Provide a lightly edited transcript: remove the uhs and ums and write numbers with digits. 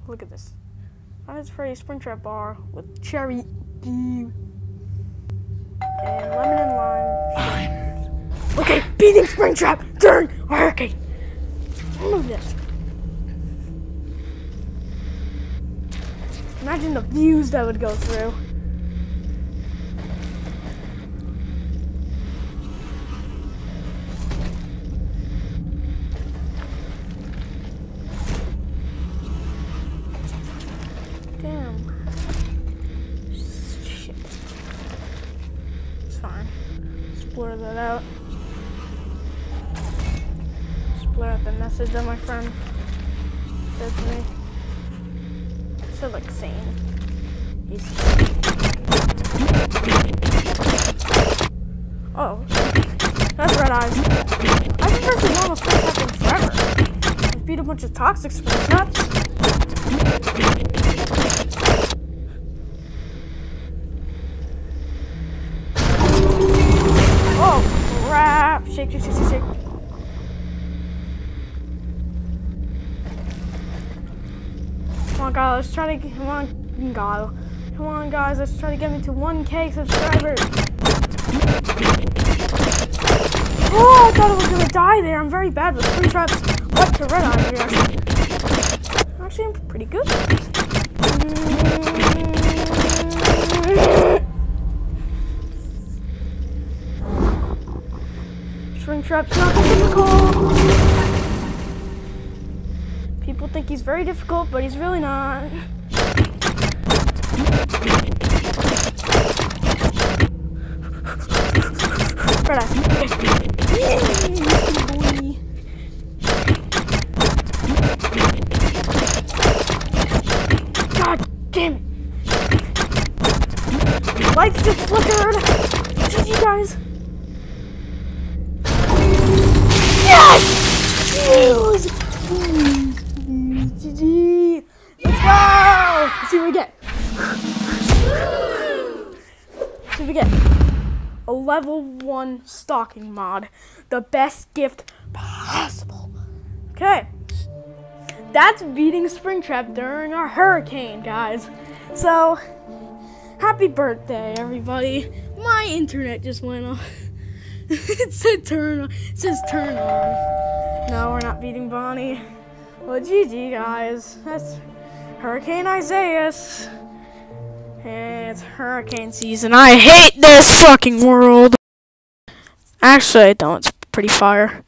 Look at this. It's Freddy's Springtrap bar with cherry dew and lemon and lime. Okay, beating Springtrap during a hurricane. Look at this. Imagine the views that would go through. Damn. Shit. It's fine. Just blur that out. Just blur out the message that my friend said to me. So like saying oh, that's red eyes. I haven't heard the normal Springtrap in forever. I've beat a bunch of toxic Springtraps. Oh crap! Shake, shake, shake, shake. Come on, guys, let's try to get, come on, guys, let's try to get me to 1K subscribers. Oh, I thought I was gonna die there. I'm very bad with Springtraps. What to red eye here? Actually, I'm pretty good. Springtrap's not difficult. People think he's very difficult, but he's really not. Red eye. God damn it. Lights just flickered. GG, guys. Yes! GG. Let's go! Let's see what we get. Let's see what we get. A level 1 stalking mod. The best gift possible. Okay. That's beating Springtrap during a hurricane, guys. So, happy birthday, everybody. My internet just went off. It said turn on. It says turn on. No, we're not beating Bonnie. Well, GG, guys. That's Hurricane Isaias. It's hurricane season. I hate this fucking world. Actually, I don't. It's pretty fire.